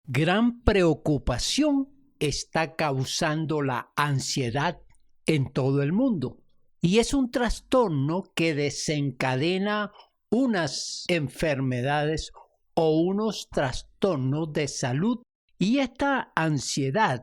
Gran preocupación está causando la ansiedad en todo el mundo. Y es un trastorno que desencadena unas enfermedades o unos trastornos de salud. Y esta ansiedad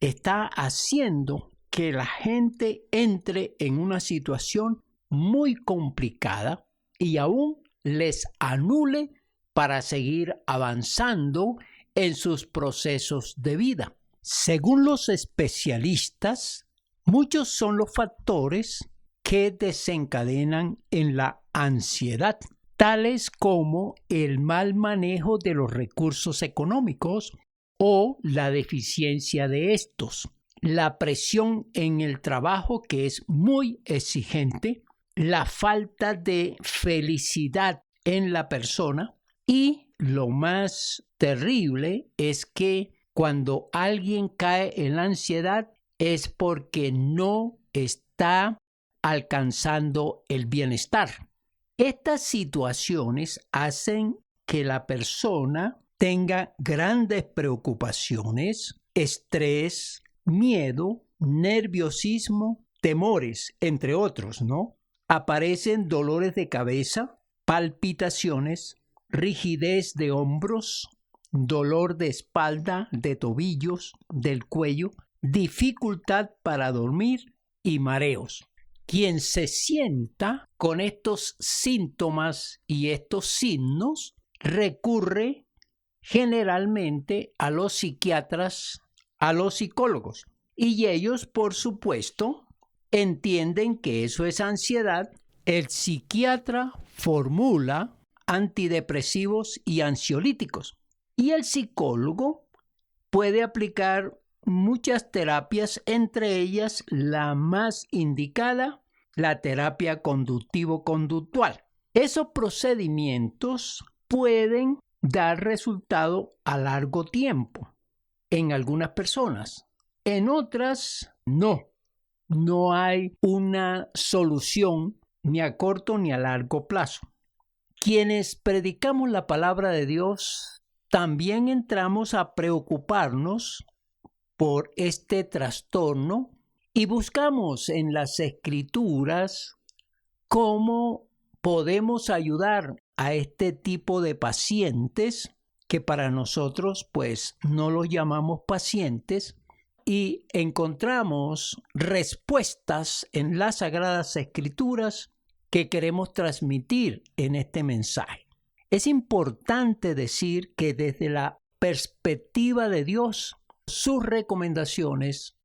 está haciendo que la gente entre en una situación muy complicada y aún les anule para seguir avanzando en sus procesos de vida. Según los especialistas, muchos son los factores que desencadenan en la ansiedad, tales como el mal manejo de los recursos económicos o la deficiencia de estos, la presión en el trabajo que es muy exigente, la falta de felicidad en la persona y lo más terrible es que cuando alguien cae en la ansiedad es porque no está alcanzando el bienestar. Estas situaciones hacen que la persona tenga grandes preocupaciones, estrés, miedo, nerviosismo, temores, entre otros, ¿no? Aparecen dolores de cabeza, palpitaciones, rigidez de hombros, dolor de espalda, de tobillos, del cuello, dificultad para dormir y mareos. Quien se sienta con estos síntomas y estos signos recurre generalmente a los psiquiatras, a los psicólogos. Y ellos, por supuesto, entienden que eso es ansiedad. El psiquiatra formula antidepresivos y ansiolíticos. Y el psicólogo puede aplicar muchas terapias, entre ellas la más indicada, la terapia conductivo-conductual. Esos procedimientos pueden dar resultado a largo tiempo en algunas personas. En otras, no. No hay una solución ni a corto ni a largo plazo. Quienes predicamos la palabra de Dios también entramos a preocuparnos por este trastorno y buscamos en las Escrituras cómo podemos ayudar a este tipo de pacientes que para nosotros pues no los llamamos pacientes, y encontramos respuestas en las Sagradas Escrituras que queremos transmitir en este mensaje. Es importante decir que desde la perspectiva de Dios, sus recomendaciones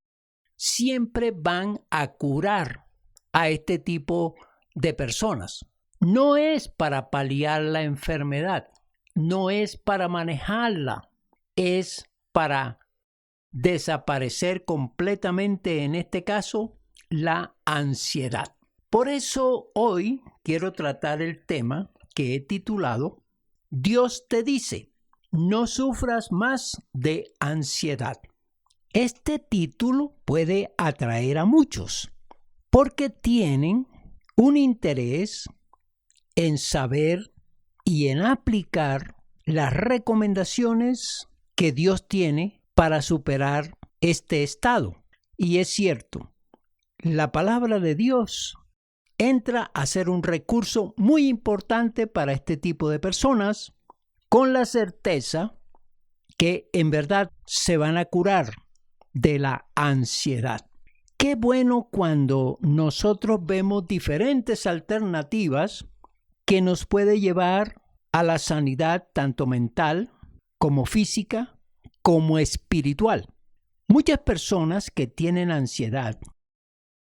siempre van a curar a este tipo de personas. No es para paliar la enfermedad, no es para manejarla, es para desaparecer completamente, en este caso, la ansiedad. Por eso hoy quiero tratar el tema que he titulado Dios te dice, no sufras más de ansiedad. Este título puede atraer a muchos porque tienen un interés en saber y en aplicar las recomendaciones que Dios tiene para superar este estado. Y es cierto, la palabra de Dios entra a ser un recurso muy importante para este tipo de personas, con la certeza que en verdad se van a curar de la ansiedad. Qué bueno cuando nosotros vemos diferentes alternativas que nos puede llevar a la sanidad tanto mental como física como espiritual. Muchas personas que tienen ansiedad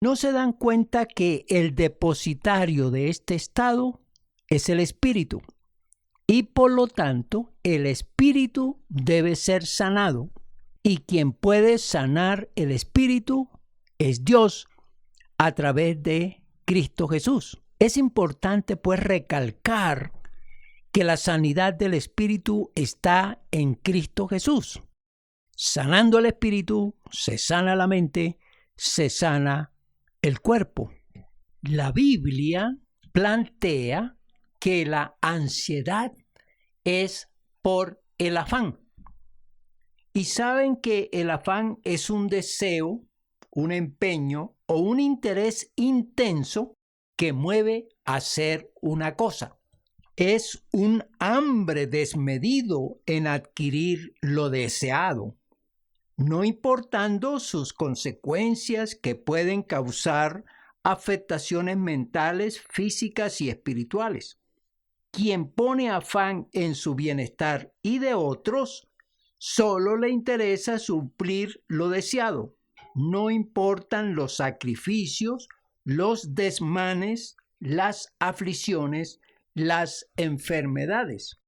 no se dan cuenta que el depositario de este estado es el espíritu y por lo tanto el espíritu debe ser sanado, y quien puede sanar el espíritu es Dios a través de Cristo Jesús. Es importante pues recalcar que la sanidad del espíritu está en Cristo Jesús. Sanando el espíritu, se sana la mente, se sana el cuerpo. La Biblia plantea que la ansiedad es por el afán. y saben que el afán es un deseo, un empeño o un interés intenso que mueve a hacer una cosa. Es un hambre desmedido en adquirir lo deseado, no importando sus consecuencias que pueden causar afectaciones mentales, físicas y espirituales. Quien pone afán en su bienestar y de otros, solo le interesa suplir lo deseado. No importan los sacrificios, los desmanes, las aflicciones, las enfermedades.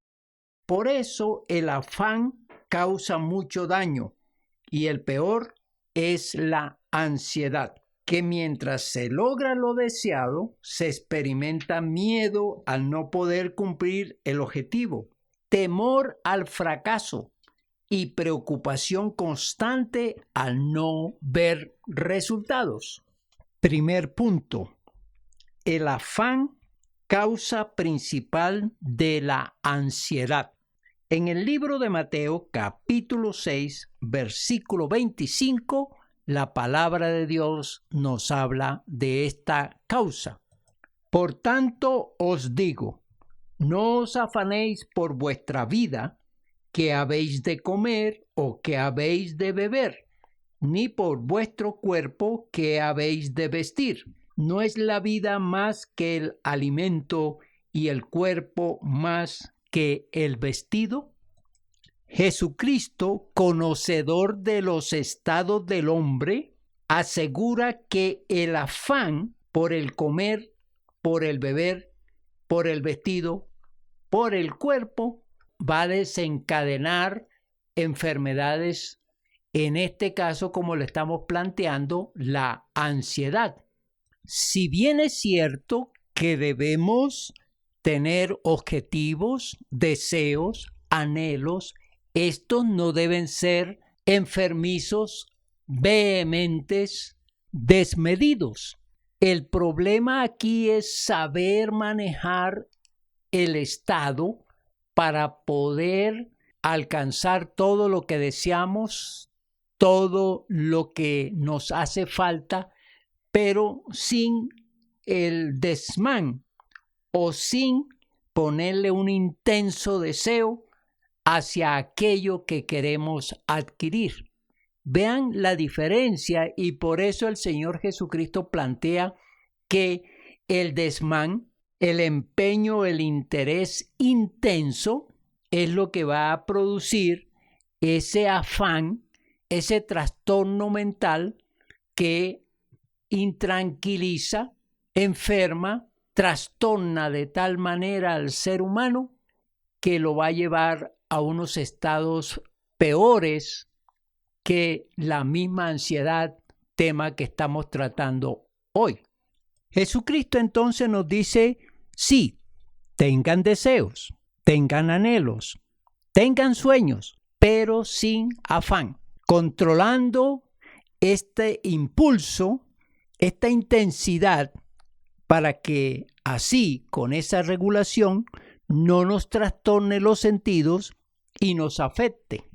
Por eso el afán causa mucho daño y el peor es la ansiedad, que mientras se logra lo deseado, se experimenta miedo al no poder cumplir el objetivo, temor al fracaso y preocupación constante al no ver resultados. Primer punto, el afán, causa principal de la ansiedad. En el libro de Mateo, capítulo 6, versículo 25, la palabra de Dios nos habla de esta causa. Por tanto os digo, no os afanéis por vuestra vida, qué habéis de comer o qué habéis de beber, ni por vuestro cuerpo, qué habéis de vestir. ¿No es la vida más que el alimento y el cuerpo más que el vestido? Jesucristo, conocedor de los estados del hombre, asegura que el afán por el comer, por el beber, por el vestido, por el cuerpo, va a desencadenar enfermedades, en este caso, como le estamos planteando, la ansiedad. Si bien es cierto que debemos tener objetivos, deseos, anhelos, estos no deben ser enfermizos, vehementes, desmedidos. El problema aquí es saber manejar el estado para poder alcanzar todo lo que deseamos, todo lo que nos hace falta, pero sin el desmán o sin ponerle un intenso deseo hacia aquello que queremos adquirir. Vean la diferencia, y por eso el Señor Jesucristo plantea que el desmán, el empeño, el interés intenso es lo que va a producir ese afán, ese trastorno mental que intranquiliza, enferma, trastorna de tal manera al ser humano que lo va a llevar a unos estados peores que la misma ansiedad, tema que estamos tratando hoy. Jesucristo entonces nos dice, sí, tengan deseos, tengan anhelos, tengan sueños, pero sin afán, controlando este impulso, esta intensidad, para que así, con esa regulación, no nos trastorne los sentidos y nos afecte.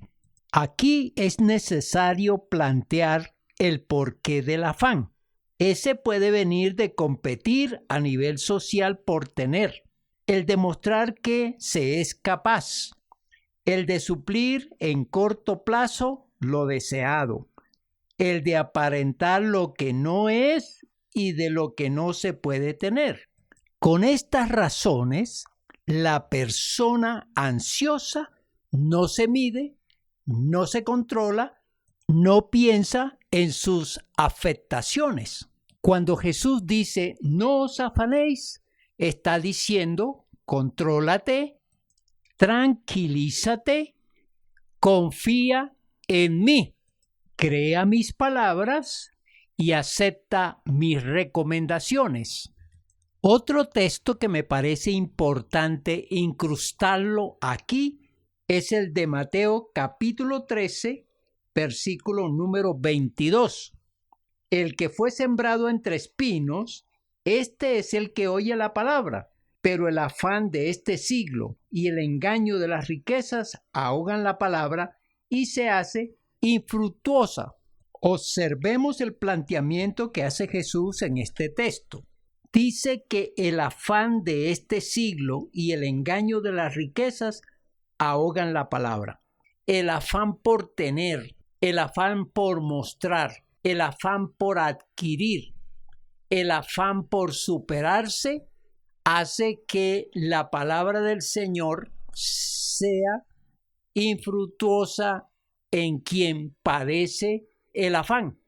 Aquí es necesario plantear el porqué del afán. Ese puede venir de competir a nivel social por tener, el demostrar que se es capaz, el de suplir en corto plazo lo deseado, el de aparentar lo que no es y de lo que no se puede tener. Con estas razones, la persona ansiosa no se mide, no se controla, no piensa en sus afectaciones. Cuando Jesús dice, no os afanéis, está diciendo, contrólate, tranquilízate, confía en mí, crea mis palabras y acepta mis recomendaciones. Otro texto que me parece importante incrustarlo aquí es el de Mateo capítulo 13, versículo número 22. El que fue sembrado entre espinos, este es el que oye la palabra, pero el afán de este siglo y el engaño de las riquezas ahogan la palabra y se hace infructuosa. Observemos el planteamiento que hace Jesús en este texto. Dice que el afán de este siglo y el engaño de las riquezas ahogan la palabra. El afán por tener, el afán por mostrar, el afán por adquirir, el afán por superarse, hace que la palabra del Señor sea infructuosa en quien padece el afán.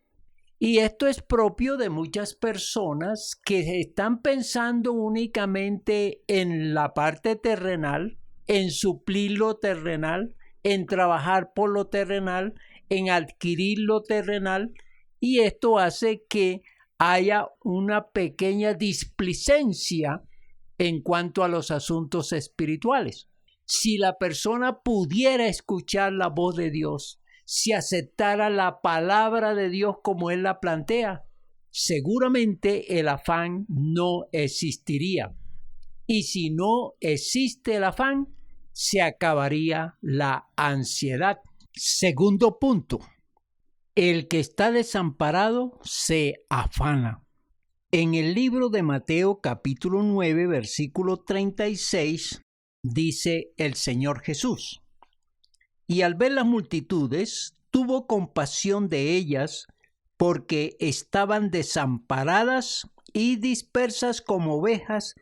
Y esto es propio de muchas personas que están pensando únicamente en la parte terrenal, en suplir lo terrenal, en trabajar por lo terrenal, en adquirir lo terrenal, y esto hace que haya una pequeña displicencia en cuanto a los asuntos espirituales. Si la persona pudiera escuchar la voz de Dios, si aceptara la palabra de Dios como Él la plantea, seguramente el afán no existiría. Y si no existe el afán, se acabaría la ansiedad. Segundo punto, el que está desamparado se afana. En el libro de Mateo capítulo 9, versículo 36, dice el Señor Jesús: y al ver las multitudes, tuvo compasión de ellas, porque estaban desamparadas y dispersas como ovejas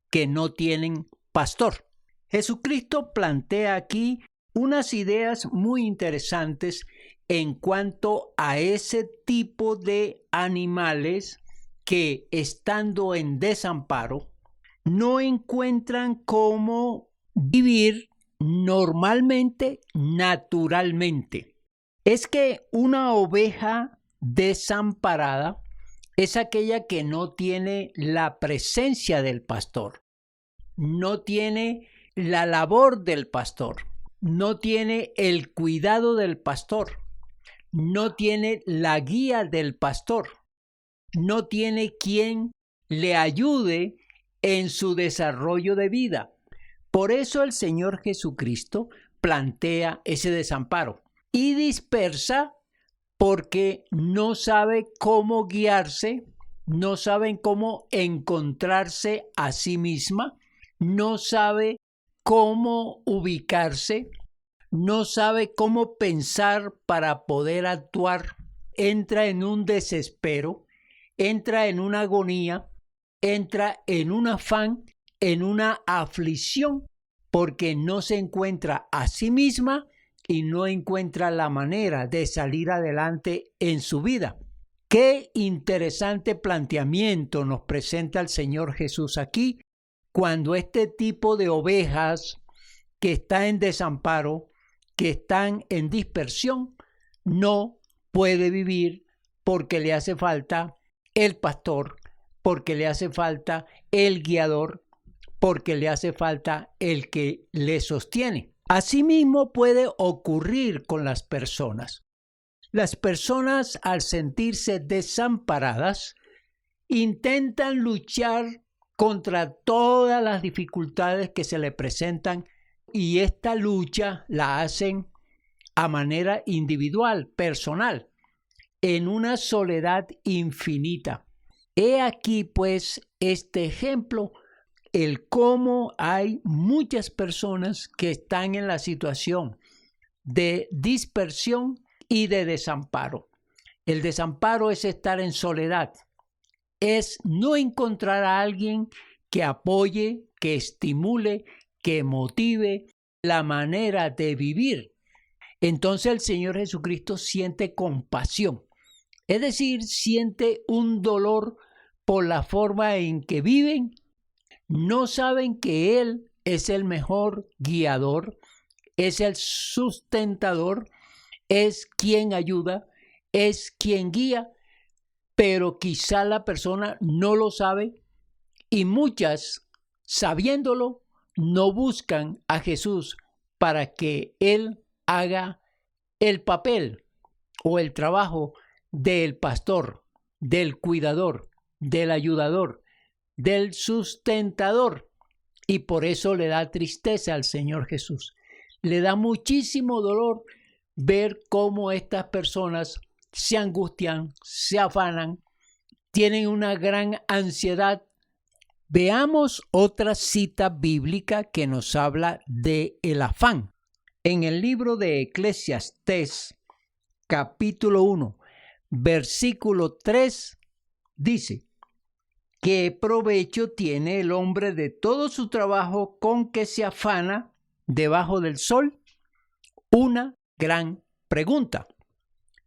que no tienen pastor. Jesucristo plantea aquí unas ideas muy interesantes en cuanto a ese tipo de animales que, estando en desamparo, no encuentran cómo vivir normalmente, naturalmente. Es que una oveja desamparada es aquella que no tiene la presencia del pastor, no tiene la labor del pastor, no tiene el cuidado del pastor, no tiene la guía del pastor, no tiene quien le ayude en su desarrollo de vida. Por eso el Señor Jesucristo plantea ese desamparo y dispersa porque no sabe cómo guiarse, no saben cómo encontrarse a sí misma, no sabe cómo ubicarse, no sabe cómo pensar para poder actuar, entra en un desespero, entra en una agonía, entra en un afán, en una aflicción, porque no se encuentra a sí misma y no encuentra la manera de salir adelante en su vida. Qué interesante planteamiento nos presenta el Señor Jesús aquí, cuando este tipo de ovejas que está en desamparo, que están en dispersión, no puede vivir porque le hace falta el pastor, porque le hace falta el guiador, porque le hace falta el que le sostiene. Asimismo puede ocurrir con las personas. Las personas, al sentirse desamparadas, intentan luchar contra todas las dificultades que se le presentan, y esta lucha la hacen a manera individual, personal, en una soledad infinita. He aquí pues este ejemplo, el cómo hay muchas personas que están en la situación de dispersión y de desamparo. El desamparo es estar en soledad, es no encontrar a alguien que apoye, que estimule, que motive la manera de vivir. Entonces el Señor Jesucristo siente compasión, es decir, siente un dolor por la forma en que viven. No saben que Él es el mejor guiador, es el sustentador, es quien ayuda, es quien guía, pero quizá la persona no lo sabe y muchas, sabiéndolo, no buscan a Jesús para que Él haga el papel o el trabajo del pastor, del cuidador, del ayudador, del sustentador. Y por eso le da tristeza al Señor Jesús. Le da muchísimo dolor ver cómo estas personas se angustian, se afanan, tienen una gran ansiedad. Veamos otra cita bíblica que nos habla de el afán. En el libro de Eclesiastés, capítulo 1, versículo 3, dice: ¿qué provecho tiene el hombre de todo su trabajo con que se afana debajo del sol? Una gran pregunta.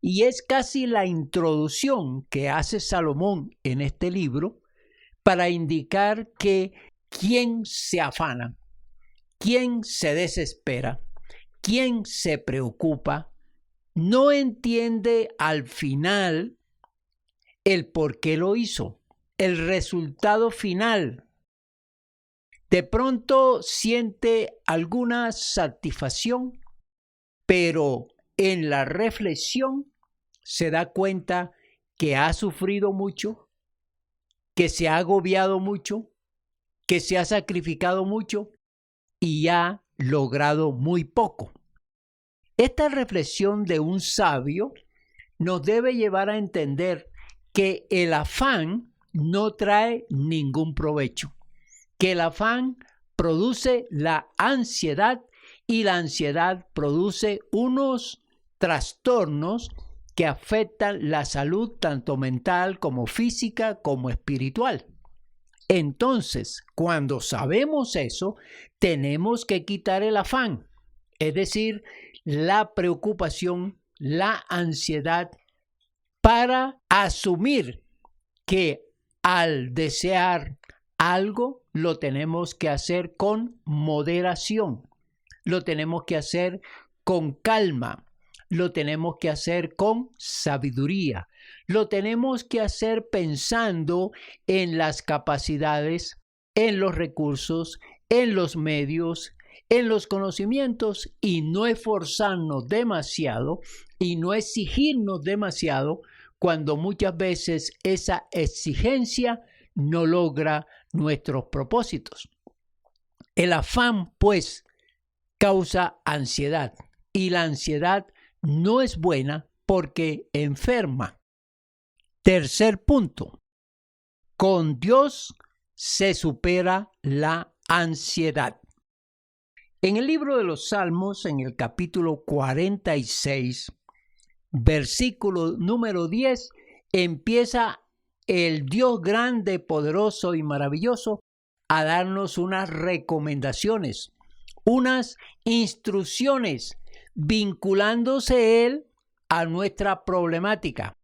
Y es casi la introducción que hace Salomón en este libro para indicar que quien se afana, quien se desespera, quien se preocupa, no entiende al final el por qué lo hizo, el resultado final. De pronto siente alguna satisfacción, pero en la reflexión se da cuenta que ha sufrido mucho, que se ha agobiado mucho, que se ha sacrificado mucho y ha logrado muy poco. Esta reflexión de un sabio nos debe llevar a entender que el afán no trae ningún provecho, que el afán produce la ansiedad y la ansiedad produce unos trastornos que afectan la salud tanto mental como física como espiritual. Entonces, cuando sabemos eso, tenemos que quitar el afán, es decir, la preocupación, la ansiedad, para asumir que al desear algo lo tenemos que hacer con moderación, lo tenemos que hacer con calma, lo tenemos que hacer con sabiduría, lo tenemos que hacer pensando en las capacidades, en los recursos, en los medios, en los conocimientos y no esforzarnos demasiado y no exigirnos demasiado cuando muchas veces esa exigencia no logra nuestros propósitos. El afán, pues, causa ansiedad y la ansiedad no es buena porque enferma. Tercer punto, con Dios se supera la ansiedad. En el libro de los Salmos, en el capítulo 46, versículo número 10, empieza el Dios grande, poderoso y maravilloso a darnos unas recomendaciones, unas instrucciones, vinculándose Él a nuestra problemática.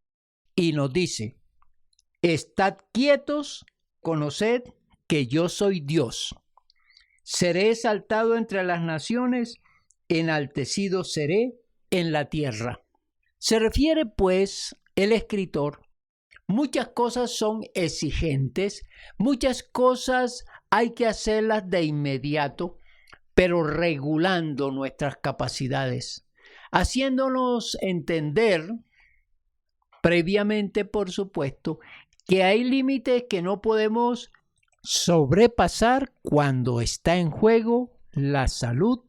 Y nos dice: estad quietos, conoced que yo soy Dios. Seré exaltado entre las naciones, enaltecido seré en la tierra. Se refiere, pues, el escritor, muchas cosas son exigentes, muchas cosas hay que hacerlas de inmediato, pero regulando nuestras capacidades, haciéndonos entender previamente, por supuesto, que hay límites que no podemos sobrepasar cuando está en juego la salud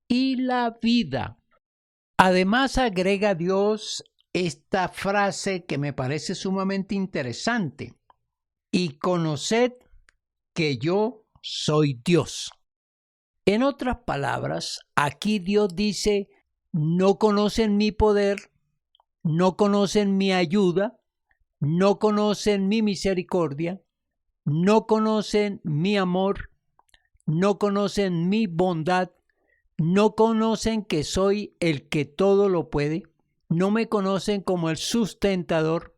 y la vida. Además, agrega Dios esta frase que me parece sumamente interesante: y conoced que yo soy Dios. En otras palabras, aquí Dios dice: no conocen mi poder, no conocen mi ayuda, no conocen mi misericordia, no conocen mi amor, no conocen mi bondad, no conocen que soy el que todo lo puede, no me conocen como el sustentador,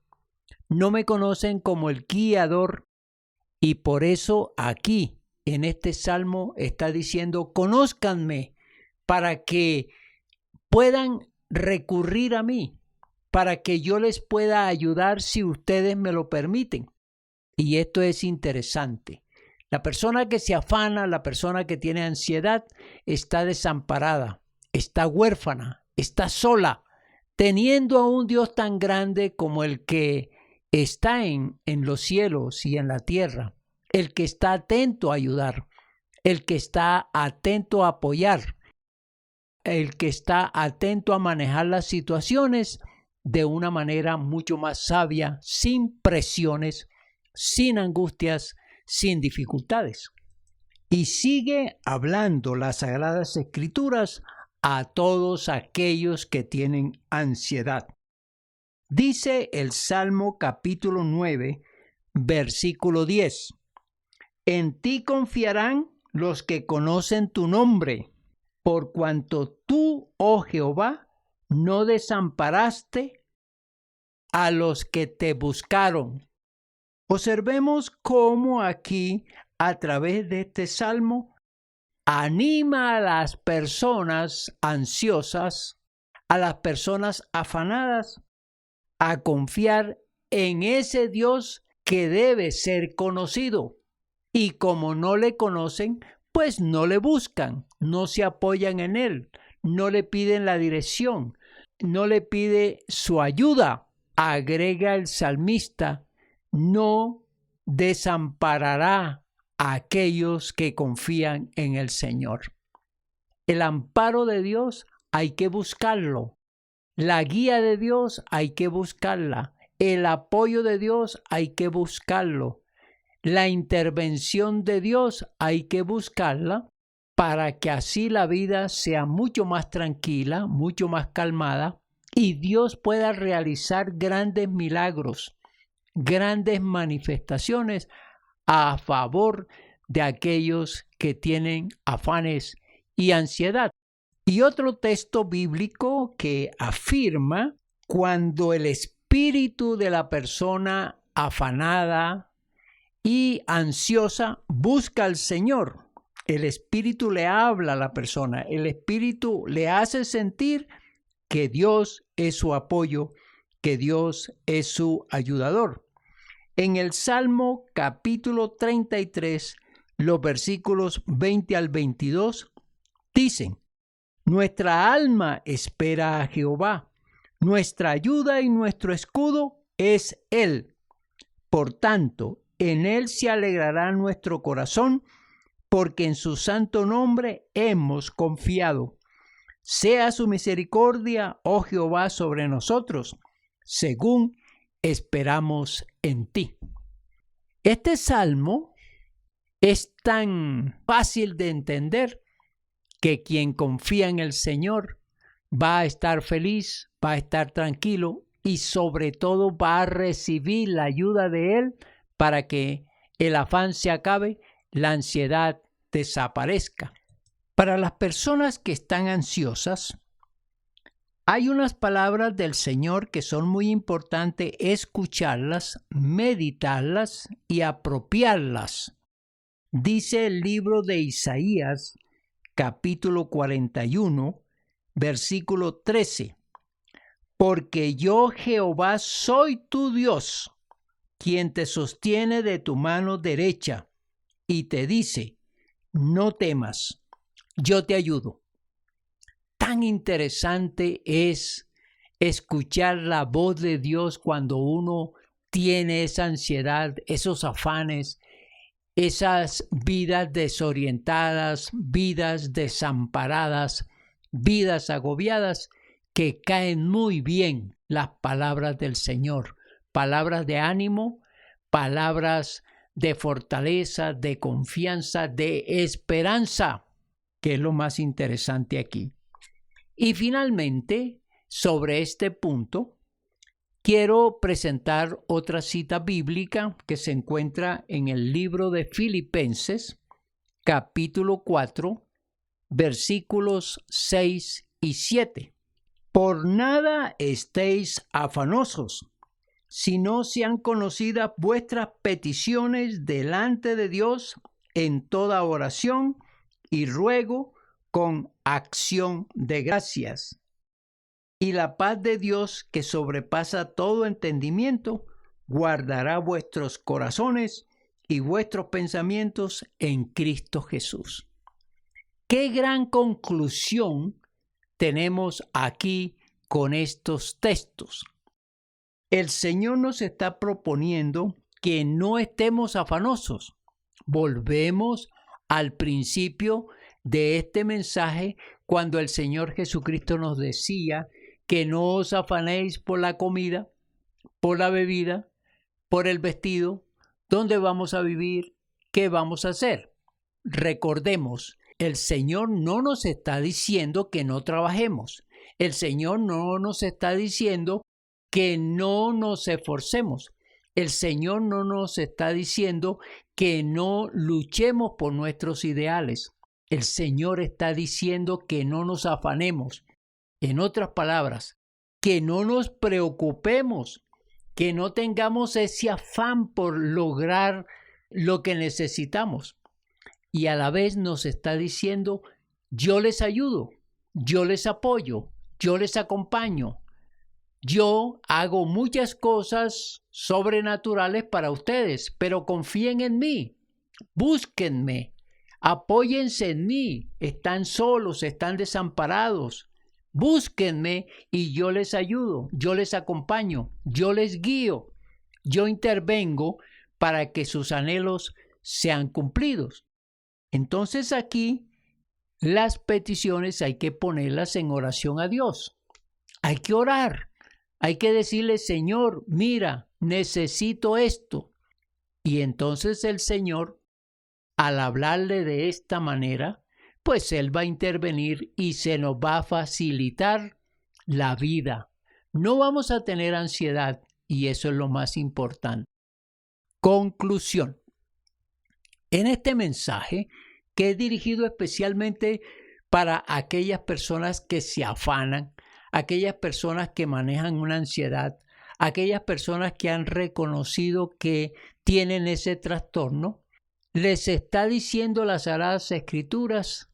no me conocen como el guiador. Y por eso aquí, en este salmo, está diciendo: conózcanme para que puedan recurrir a mí, para que yo les pueda ayudar si ustedes me lo permiten. Y esto es interesante. La persona que se afana, la persona que tiene ansiedad, está desamparada, está huérfana, está sola, teniendo a un Dios tan grande como el que está en los cielos y en la tierra, el que está atento a ayudar, el que está atento a apoyar. el que está atento a manejar las situaciones de una manera mucho más sabia, sin presiones, sin angustias, sin dificultades. Y sigue hablando las Sagradas Escrituras a todos aquellos que tienen ansiedad. Dice el Salmo capítulo 9, versículo 10. En ti confiarán los que conocen tu nombre, por cuanto tú, oh Jehová, no desamparaste a los que te buscaron. Observemos cómo aquí, a través de este salmo, anima a las personas ansiosas, a las personas afanadas, a confiar en ese Dios que debe ser conocido. Y como no le conocen, pues no le buscan, no se apoyan en él, no le piden la dirección, no le pide su ayuda. Agrega el salmista, no desamparará a aquellos que confían en el Señor. El amparo de Dios hay que buscarlo. La guía de Dios hay que buscarla. El apoyo de Dios hay que buscarlo. La intervención de Dios hay que buscarla para que así la vida sea mucho más tranquila, mucho más calmada y Dios pueda realizar grandes milagros, grandes manifestaciones a favor de aquellos que tienen afanes y ansiedad. Y otro texto bíblico que afirma cuando el espíritu de la persona afanada y ansiosa busca al Señor, el espíritu le habla a la persona, el espíritu le hace sentir que Dios es su apoyo, que Dios es su ayudador. En el Salmo capítulo 33, los versículos 20 al 22 dicen: Nuestra alma espera a Jehová, nuestra ayuda y nuestro escudo es Él. Por tanto, en Él se alegrará nuestro corazón, porque en su santo nombre hemos confiado. Sea su misericordia, oh Jehová, sobre nosotros, según esperamos en ti. Este salmo es tan fácil de entender que quien confía en el Señor va a estar feliz, va a estar tranquilo y sobre todo va a recibir la ayuda de Él para que el afán se acabe, la ansiedad desaparezca. Para las personas que están ansiosas, hay unas palabras del Señor que son muy importantes escucharlas, meditarlas y apropiarlas. Dice el libro de Isaías, capítulo 41, versículo 13. Porque yo, Jehová, soy tu Dios, quien te sostiene de tu mano derecha y te dice: no temas, yo te ayudo. Tan interesante es escuchar la voz de Dios cuando uno tiene esa ansiedad, esos afanes, esas vidas desorientadas, vidas desamparadas, vidas agobiadas, que caen muy bien las palabras del Señor, palabras de ánimo, palabras de fortaleza, de confianza, de esperanza, que es lo más interesante aquí. Y finalmente, sobre este punto, quiero presentar otra cita bíblica que se encuentra en el libro de Filipenses, capítulo 4, versículos 6 y 7. Por nada estéis afanosos, sino sean conocidas vuestras peticiones delante de Dios en toda oración y ruego con acción de gracias. Y la paz de Dios, que sobrepasa todo entendimiento, guardará vuestros corazones y vuestros pensamientos en Cristo Jesús. ¡Qué gran conclusión tenemos aquí con estos textos! El Señor nos está proponiendo que no estemos afanosos. Volvemos al principio de este mensaje cuando el Señor Jesucristo nos decía que no os afanéis por la comida, por la bebida, por el vestido, dónde vamos a vivir, qué vamos a hacer. Recordemos, el Señor no nos está diciendo que no trabajemos. El Señor no nos está diciendo que no nos esforcemos. El Señor no nos está diciendo que no luchemos por nuestros ideales. El Señor está diciendo que no nos afanemos. En otras palabras, que no nos preocupemos, que no tengamos ese afán por lograr lo que necesitamos. Y a la vez nos está diciendo, yo les ayudo, yo les apoyo, yo les acompaño. Yo hago muchas cosas sobrenaturales para ustedes, pero confíen en mí, búsquenme, apóyense en mí, están solos, están desamparados. Búsquenme y yo les ayudo, yo les acompaño, yo les guío, yo intervengo para que sus anhelos sean cumplidos. Entonces aquí las peticiones hay que ponerlas en oración a Dios. Hay que orar, hay que decirle, Señor, mira, necesito esto. Y entonces el Señor, al hablarle de esta manera, pues Él va a intervenir y se nos va a facilitar la vida. No vamos a tener ansiedad y eso es lo más importante. Conclusión. En este mensaje, que es dirigido especialmente para aquellas personas que se afanan, aquellas personas que manejan una ansiedad, aquellas personas que han reconocido que tienen ese trastorno, les está diciendo las Sagradas Escrituras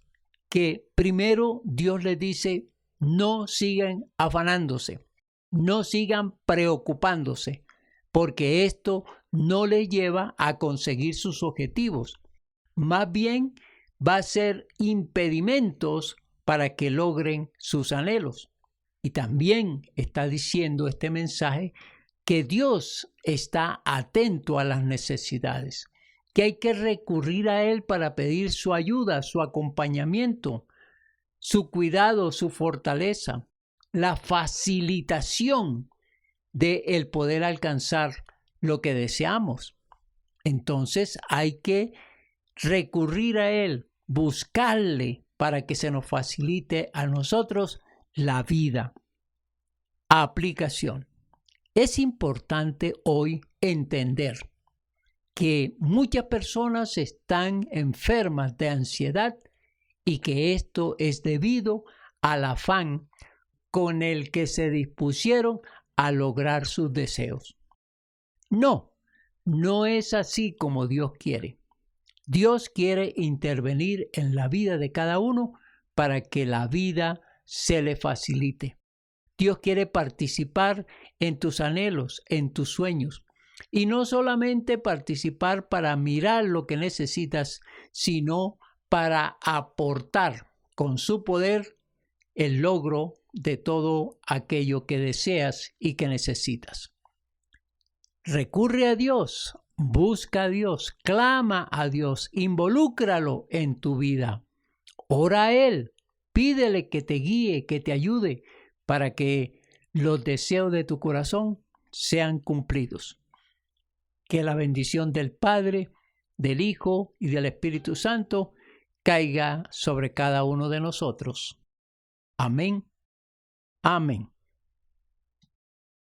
que primero Dios les dice, no sigan afanándose, no sigan preocupándose, porque esto no les lleva a conseguir sus objetivos. Más bien va a ser impedimentos para que logren sus anhelos. Y también está diciendo este mensaje que Dios está atento a las necesidades, que hay que recurrir a Él para pedir su ayuda, su acompañamiento, su cuidado, su fortaleza, la facilitación de el poder alcanzar lo que deseamos. Entonces hay que recurrir a Él, buscarle para que se nos facilite a nosotros la vida. Aplicación. Es importante hoy entender que muchas personas están enfermas de ansiedad y que esto es debido al afán con el que se dispusieron a lograr sus deseos. No es así como Dios quiere. Dios quiere intervenir en la vida de cada uno para que la vida se le facilite. Dios quiere participar en tus anhelos, en tus sueños. Y no solamente participar para mirar lo que necesitas, sino para aportar con su poder el logro de todo aquello que deseas y que necesitas. Recurre a Dios, busca a Dios, clama a Dios, involúcralo en tu vida. Ora a Él, pídele que te guíe, que te ayude para que los deseos de tu corazón sean cumplidos. Que la bendición del Padre, del Hijo y del Espíritu Santo caiga sobre cada uno de nosotros. Amén. Amén.